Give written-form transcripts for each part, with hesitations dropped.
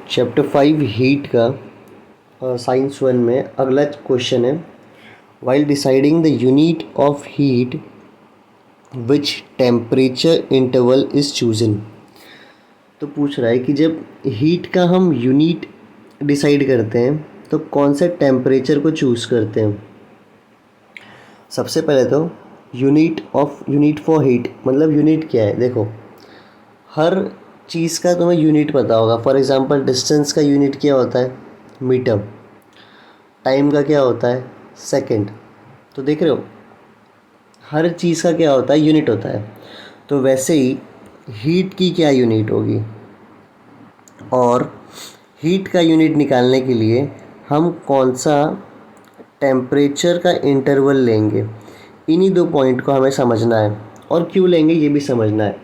Chapter 5 heat का science 1 में अगला क्वेश्चन है, while deciding the unit of heat which temperature interval is chosen. तो पूछ रहा है कि जब हीट का हम यूनिट डिसाइड करते हैं तो कौन से टेम्परेचर को चूज़ करते हैं। सबसे पहले तो यूनिट फॉर हीट मतलब यूनिट क्या है। देखो, हर चीज़ का तुम्हें यूनिट पता होगा। फॉर एग्जांपल डिस्टेंस का यूनिट क्या होता है, मीटर। टाइम का क्या होता है, सेकंड। तो देख रहे हो, हर चीज़ का क्या होता है, यूनिट होता है। तो वैसे ही हीट की क्या यूनिट होगी, और हीट का यूनिट निकालने के लिए हम कौन सा टेम्परेचर का इंटरवल लेंगे, इन्हीं दो पॉइंट को हमें समझना है, और क्यों लेंगे ये भी समझना है।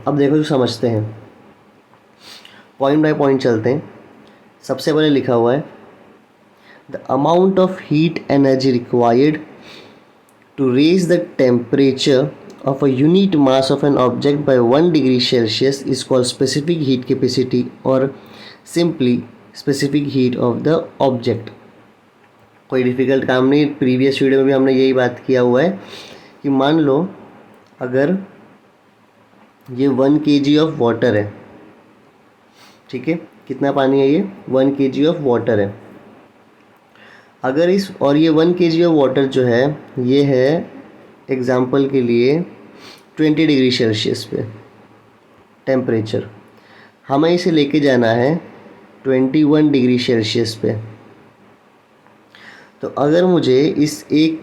अब देखो, जो समझते हैं, पॉइंट बाय पॉइंट चलते हैं। सबसे पहले लिखा हुआ है, the amount of heat energy required to raise the temperature of a unit mass of an object by 1 degree Celsius is called specific heat capacity or simply specific heat of the object। कोई difficult काम नहीं। Previous video में भी हमने यही बात किया हुआ है कि मान लो अगर ये 1 kg ऑफ वाटर है, ठीक है, कितना पानी है ये, 1 kg ऑफ वाटर है। अगर ये 1 kg ऑफ वाटर जो है ये है एग्ज़ाम्पल के लिए 20 डिग्री सेल्सियस पे टेम्परेचर, हमें इसे लेके जाना है 21 डिग्री सेल्सियस पे। तो अगर मुझे इस 1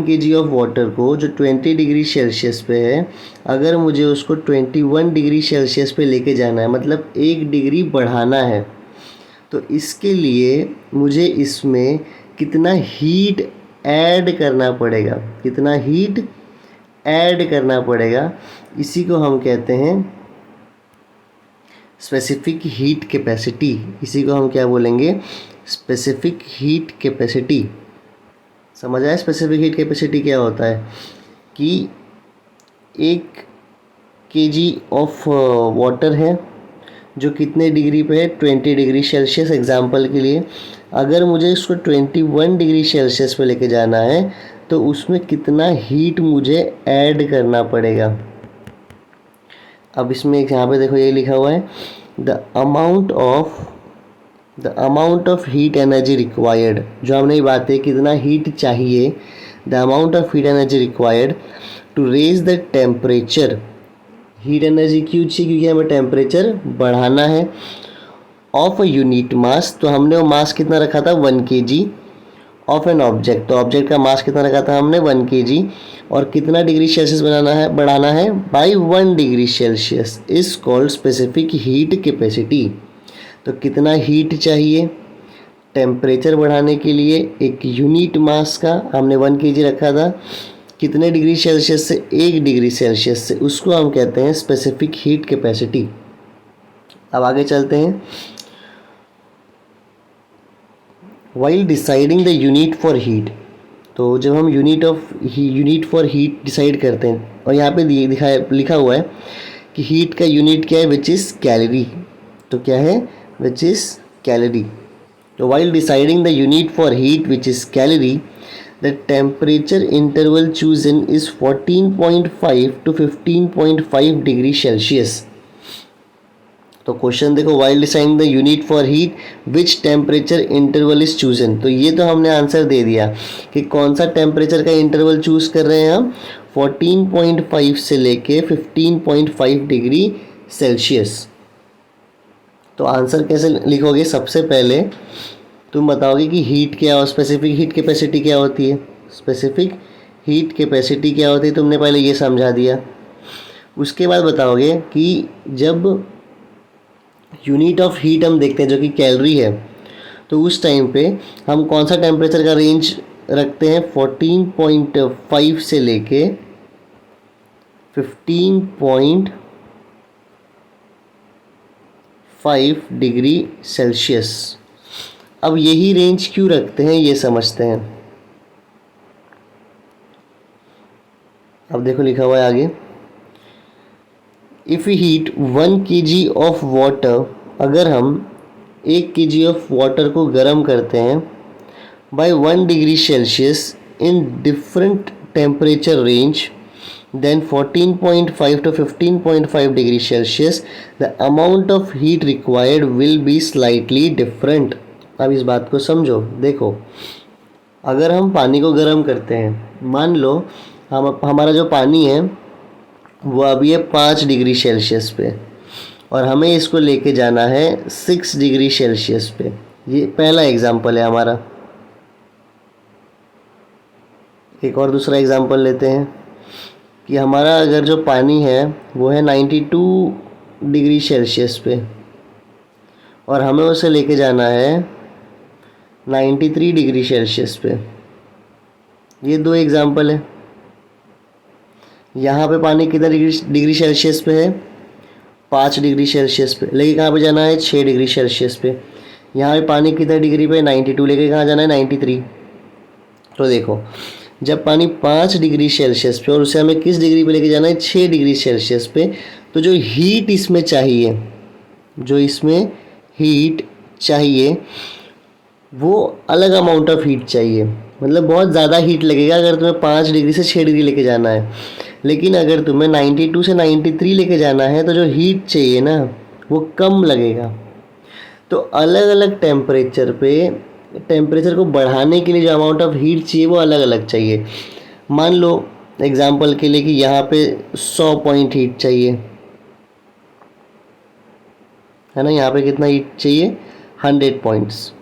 kg ऑफ वाटर को जो 20 डिग्री सेल्सियस पे है, अगर मुझे उसको 21 डिग्री सेल्सियस पे लेके जाना है, मतलब 1 डिग्री बढ़ाना है, तो इसके लिए मुझे इसमें कितना हीट ऐड करना पड़ेगा, कितना हीट ऐड करना पड़ेगा, इसी को हम कहते हैं स्पेसिफिक हीट कैपेसिटी। इसी को हम क्या बोलेंगे, स्पेसिफिक हीट कैपेसिटी। समझ आया स्पेसिफिक हीट कैपेसिटी क्या होता है, कि 1 kg ऑफ वाटर है जो कितने डिग्री पे है, 20 डिग्री सेल्सियस एग्जाम्पल के लिए। अगर मुझे इसको 21 डिग्री सेल्सियस पे लेके जाना है तो उसमें कितना हीट मुझे ऐड करना पड़ेगा। अब इसमें यहाँ पे देखो ये लिखा हुआ है, the amount of heat energy required. जो हमने बात है कितना हीट चाहिए, the amount of heat energy required to raise the temperature. Heat energy क्यों चाहिए, क्योंकि हमें टेम्परेचर बढ़ाना है। ऑफ अ यूनिट मास, तो हमने वो मास कितना रखा था, 1 kg ऑफ एन ऑब्जेक्ट। तो ऑब्जेक्ट का मास कितना रखा था हमने, 1 kg, और कितना डिग्री सेल्सियस बढ़ाना है, by 1 degree Celsius is called specific heat capacity. तो कितना हीट चाहिए टेम्परेचर बढ़ाने के लिए, एक यूनिट मास का हमने 1 kg रखा था, कितने डिग्री सेल्सियस से, 1 डिग्री सेल्सियस से, उसको हम कहते हैं स्पेसिफिक हीट कैपेसिटी। अब आगे चलते हैं, while deciding the unit for heat. तो जब हम यूनिट फॉर हीट डिसाइड करते हैं, और यहाँ पे लिखा हुआ है कि हीट का यूनिट क्या है, विच इज़ कैलोरी। तो क्या है, विच इज़ कैलोरी। तो while deciding the unit for heat which is calorie, the temperature interval chosen is 14.5 to 15.5 degree Celsius. तो क्वेश्चन देखो, while deciding the unit for heat which temperature interval is chosen. तो ये तो हमने answer दे दिया कि कौन सा टेम्परेचर का इंटरवल चूज कर रहे हैं हम, 14.5 से लेके 15.5 डिग्री सेल्सियस। तो आंसर कैसे लिखोगे, सबसे पहले तुम बताओगे कि हीट क्या हो, स्पेसिफिक हीट कैपेसिटी क्या होती है। स्पेसिफिक हीट कैपेसिटी क्या होती है, तुमने पहले ये समझा दिया। उसके बाद बताओगे कि जब यूनिट ऑफ हीट हम देखते हैं जो कि कैलोरी है, तो उस टाइम पे हम कौन सा टेम्परेचर का रेंज रखते हैं, 14.5 से लेके 15.5 डिग्री सेल्सियस। अब यही रेंज क्यों रखते हैं ये समझते हैं। अब देखो लिखा हुआ है आगे, if heat 1 kg of water, अगर हम 1 kg ऑफ वाटर को गर्म करते हैं by 1 degree Celsius in different temperature range, then 14.5 to 15.5 degree Celsius, the amount of heat required will be slightly different. अब इस बात को समझो। देखो, अगर हम पानी को गर्म करते हैं, मान लो हमारा जो पानी है वो अभी है 5 डिग्री सेल्सियस पे और हमें इसको लेके जाना है 6 डिग्री सेल्सियस पे। ये पहला एग्जाम्पल है हमारा। एक और दूसरा एग्जाम्पल लेते हैं कि हमारा अगर जो पानी है वो है 92 डिग्री सेल्सियस पे और हमें उसे लेके जाना है 93 डिग्री सेल्सियस पे। ये 2 एग्जाम्पल है। यहाँ पे पानी कितना डिग्री सेल्सियस पे है? 5 डिग्री सेल्सियस पे। लेके कहाँ पे जाना है? 6 डिग्री सेल्सियस पे। यहाँ पे पानी कितना डिग्री पे? 92। लेके कहाँ जाना है? 93। तो देखो, जब पानी 5 डिग्री सेल्सियस पे और उसे हमें किस डिग्री पे लेके जाना है? 6 डिग्री सेल्सियस पे। तो जो हीट इसमें चाहिए, वो अलग अमाउंट ऑफ हीट चाहिए। मतलब बहुत ज़्यादा हीट लगेगा अगर तुम्हें 5 डिग्री से 6 डिग्री लेके जाना है। लेकिन अगर तुम्हें 92 से 93 लेके जाना है तो जो हीट चाहिए ना वो कम लगेगा। तो अलग अलग टेम्परेचर पे टेम्परेचर को बढ़ाने के लिए जो अमाउंट ऑफ हीट चाहिए वो अलग अलग चाहिए। मान लो एग्जांपल के लिए कि यहाँ पे 100 पॉइंट हीट चाहिए, है ना। यहाँ पे कितना हीट चाहिए? 100 पॉइंट्स।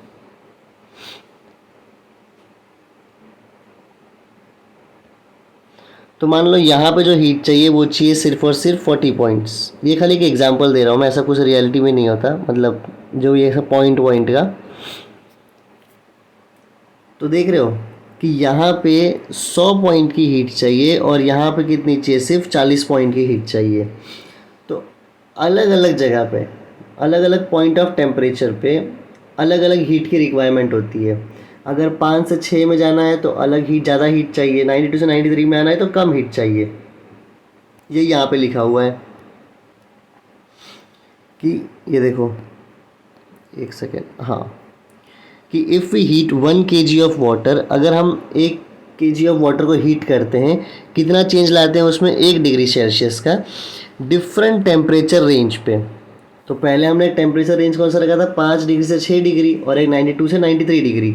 तो मान लो यहाँ पे जो हीट चाहिए वो चाहिए सिर्फ और सिर्फ 40 पॉइंट्स। ये खाली एक एग्जांपल दे रहा हूँ मैं, ऐसा कुछ रियलिटी में नहीं होता, मतलब जो ये सब पॉइंट का। तो देख रहे हो कि यहाँ पे 100 पॉइंट की हीट चाहिए और यहाँ पे कितनी चाहिए? सिर्फ 40 पॉइंट की हीट चाहिए। तो अलग अलग जगह पे, अलग अलग पॉइंट ऑफ टेम्परेचर पे अलग अलग हीट की रिक्वायरमेंट होती है। अगर 5 से 6 में जाना है तो अलग हीट, ज़्यादा हीट चाहिए। 92 से 93 में आना है तो कम हीट चाहिए। ये यहाँ पे लिखा हुआ है कि ये देखो, एक सेकेंड, हाँ, कि if we heat 1 kg of water, अगर हम 1 kg ऑफ वाटर को हीट करते हैं, कितना चेंज लाते हैं उसमें? 1 डिग्री सेल्सियस का डिफरेंट टेम्परेचर रेंज पे। तो पहले हमने टेम्परेचर रेंज कौन सा रखा था? 5 डिग्री से 6 डिग्री और एक 92 से 93 डिग्री।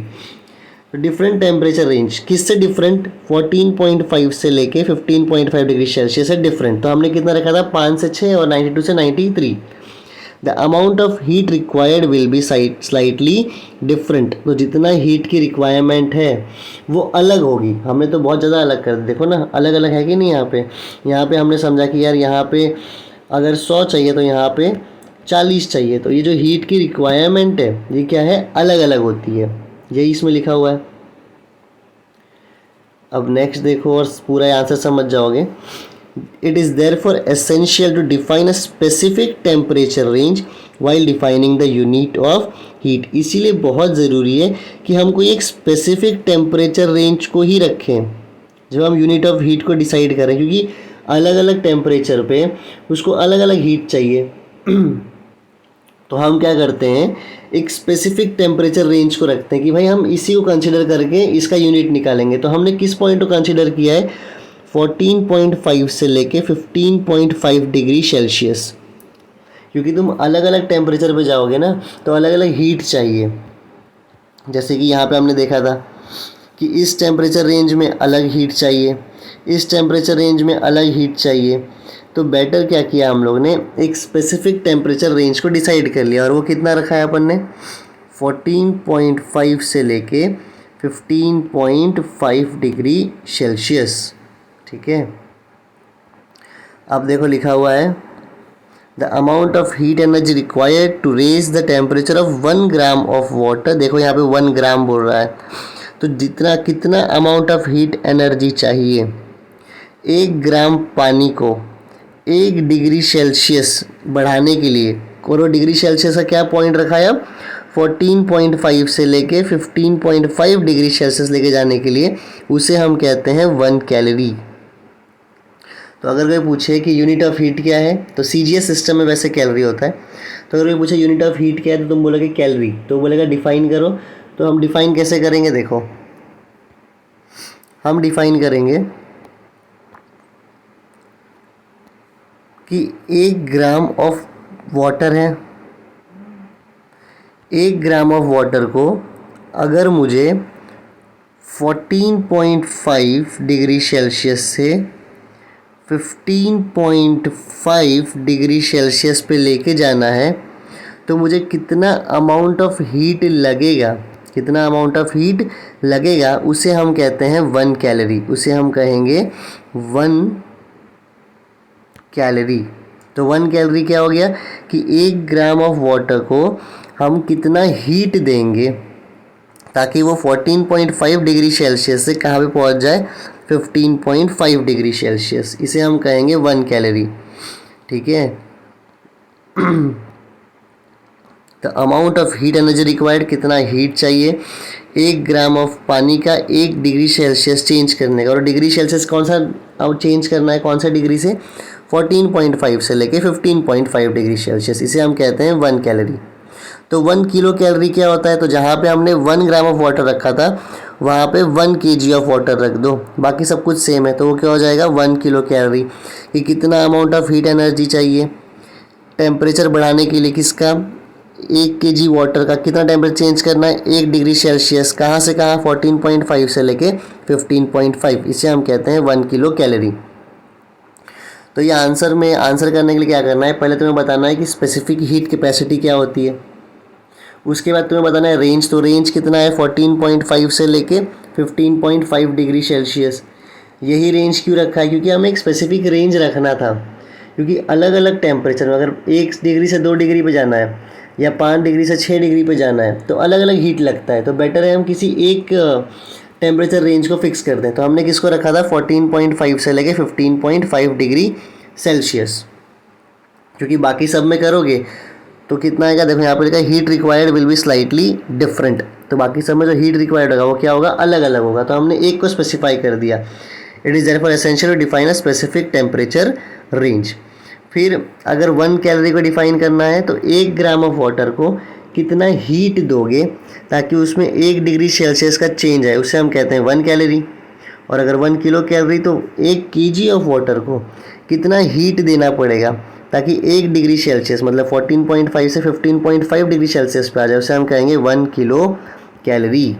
तो डिफरेंट टेम्परेचर रेंज किससे डिफरेंट? 14.5 से लेके 15.5 डिग्री सेल्सियस है डिफरेंट। तो हमने कितना रखा था? 5 से 6 और 92 से 93। The amount of heat required will be slightly different. तो जितना हीट की रिक्वायरमेंट है वो अलग होगी। हमने तो बहुत ज़्यादा अलग कर दिया, देखो ना, अलग अलग है कि नहीं। यहाँ पे हमने समझा कि यार यहाँ पे अगर 100 चाहिए तो यहाँ पे 40 चाहिए। तो ये जो हीट की रिक्वायरमेंट है ये क्या है? अलग अलग होती है। यही इसमें लिखा हुआ है। अब नेक्स्ट देखो और पूरा आंसर समझ जाओगे। It is therefore essential to define a specific temperature range while defining the unit of heat. इसीलिए बहुत ज़रूरी है कि हम कोई एक स्पेसिफिक टेम्परेचर रेंज को ही रखें जब हम यूनिट ऑफ हीट को डिसाइड करें, क्योंकि अलग अलग टेम्परेचर पे उसको अलग अलग हीट चाहिए। तो हम क्या करते हैं? एक स्पेसिफिक टेम्परेचर रेंज को रखते हैं कि भाई हम इसी को कंसिडर करके इसका यूनिट निकालेंगे। तो हमने किस पॉइंट को कंसिडर किया है? 14.5 से लेके 15.5 डिग्री सेल्सियस, क्योंकि तुम अलग अलग टेम्परेचर पे जाओगे ना तो अलग अलग हीट चाहिए। जैसे कि यहाँ पे हमने देखा था कि इस टेम्परेचर रेंज में अलग हीट चाहिए, इस टेम्परेचर रेंज में अलग हीट चाहिए। तो बेटर क्या किया हम लोग ने? एक स्पेसिफिक टेम्परेचर रेंज को डिसाइड कर लिया और वो कितना रखा है अपन ने? 14.5 से लेके 15.5 डिग्री सेल्सियस। ठीक है। अब देखो लिखा हुआ है the amount of heat energy required to raise the temperature of 1 gram of water. देखो यहाँ पे 1 ग्राम बोल रहा है, तो जितना कितना अमाउंट ऑफ हीट एनर्जी चाहिए 1 ग्राम पानी को 1 डिग्री सेल्सियस बढ़ाने के लिए। और डिग्री सेल्सियस का क्या पॉइंट रखा है? अब 14.5 से लेके 15.5 डिग्री सेल्सियस लेके जाने के लिए उसे हम कहते हैं 1 कैलोरी। तो अगर कोई पूछे कि यूनिट ऑफ हीट क्या है, तो CGS सिस्टम में वैसे कैलोरी होता है। तो अगर ये पूछे यूनिट ऑफ हीट क्या है तो तुम बोलोगे कैलोरी, तो बोलेगा डिफाइन करो। तो हम डिफाइन कैसे करेंगे, देखो हम डिफाइन करेंगे कि 1 ग्राम ऑफ वाटर है, 1 ग्राम ऑफ वाटर को अगर मुझे 14.5 डिग्री सेल्सियस से 15.5 डिग्री सेल्सियस पे लेके जाना है तो मुझे कितना अमाउंट ऑफ हीट लगेगा, कितना अमाउंट ऑफ हीट लगेगा उसे हम कहते हैं 1 कैलोरी, उसे हम कहेंगे 1 कैलोरी। तो 1 कैलोरी क्या हो गया कि 1 ग्राम ऑफ वाटर को हम कितना हीट देंगे ताकि वो 14.5 डिग्री सेल्सियस से कहाँ पे पहुँच जाए, 15.5 डिग्री सेल्सियस, इसे हम कहेंगे 1 कैलोरी। ठीक है। तो amount of heat energy required, कितना हीट चाहिए 1 ग्राम ऑफ पानी का 1 डिग्री सेल्सियस चेंज करने का, और डिग्री सेल्सियस कौन सा अब चेंज करना है, कौन सा डिग्री से, 14.5 से लेके 15.5 डिग्री सेल्सियस, इसे हम कहते हैं 1 कैलोरी। तो 1 किलो कैलोरी क्या होता है, तो जहाँ पे हमने 1 ग्राम ऑफ वाटर रखा था वहाँ पे 1 kg ऑफ वाटर रख दो, बाकी सब कुछ सेम है, तो वो क्या हो जाएगा 1 किलो कैलोरी। कि कितना अमाउंट ऑफ हीट एनर्जी चाहिए टेम्परेचर बढ़ाने के लिए, किसका 1 kg वाटर का कितना टेम्परेचर चेंज करना है, 1 डिग्री सेल्सियस, कहाँ से कहाँ 14.5 से लेके 15.5, इसे हम कहते हैं 1 किलो कैलोरी। तो ये आंसर में आंसर करने के लिए क्या करना है, पहले तुम्हें बताना है कि स्पेसिफिक हीट कैपेसिटी क्या होती है, उसके बाद तुम्हें बताना है रेंज, तो रेंज कितना है 14.5 से लेके 15.5 डिग्री सेल्सियस। यही रेंज क्यों रखा है, क्योंकि हमें एक स्पेसिफिक रेंज रखना था, क्योंकि अलग अलग टेम्परेचर में अगर 1 डिग्री से 2 डिग्री पे जाना है या 5 डिग्री से 6 डिग्री पे जाना है तो अलग अलग हीट लगता है, तो बेटर है हम किसी एक टेम्परेचर रेंज को फिक्स कर दें। तो हमने किसको रखा था 14.5 से लेके 15.5 डिग्री सेल्सियस, क्योंकि बाकी सब में करोगे तो कितना आएगा, देखो यहाँ पे लिखा है heat required will be slightly different, तो बाकी सब में जो हीट रिक्वायर्ड होगा वो क्या होगा, अलग अलग होगा, तो हमने एक को स्पेसिफाई कर दिया। It is therefore essential to define a specific temperature range. फिर अगर 1 कैलोरी को डिफाइन करना है तो 1 ग्राम ऑफ वाटर को कितना हीट दोगे ताकि उसमें 1 डिग्री सेल्सियस का चेंज आए, उसे हम कहते हैं 1 कैलोरी। और अगर 1 किलो कैलोरी तो 1 kg ऑफ वाटर को कितना हीट देना पड़ेगा ताकि 1 डिग्री सेल्सियस मतलब 14.5 से 15.5 डिग्री सेल्सियस पे आ जाए, उसे हम कहेंगे 1 किलो कैलोरी।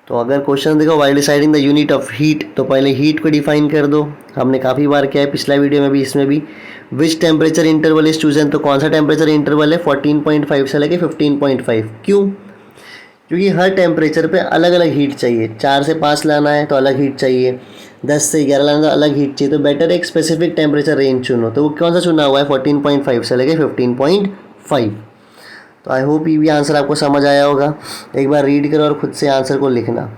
तो अगर क्वेश्चन देखो while deciding the unit of heat, तो पहले हीट को डिफाइन कर दो, हमने काफ़ी बार किया है पिछला वीडियो में भी, इसमें भी। Which temperature interval is chosen, तो कौन सा टेम्परेचर इंटरवल है 14.5 से लेके 15.5, क्यों, क्योंकि हर टेम्परेचर पे अलग अलग हीट चाहिए, 4 से 5 लाना है तो अलग हीट चाहिए, 10 से 11 लाना तो अलग हीट चाहिए, तो बेटर एक स्पेसिफिक टेम्परेचर रेंज चुनो। तो वो कौन सा चुना हुआ है 14.5 से लेके 15.5। तो आई होप ये भी आंसर आपको समझ आया होगा। एक बार रीड करो और खुद से आंसर को लिखना।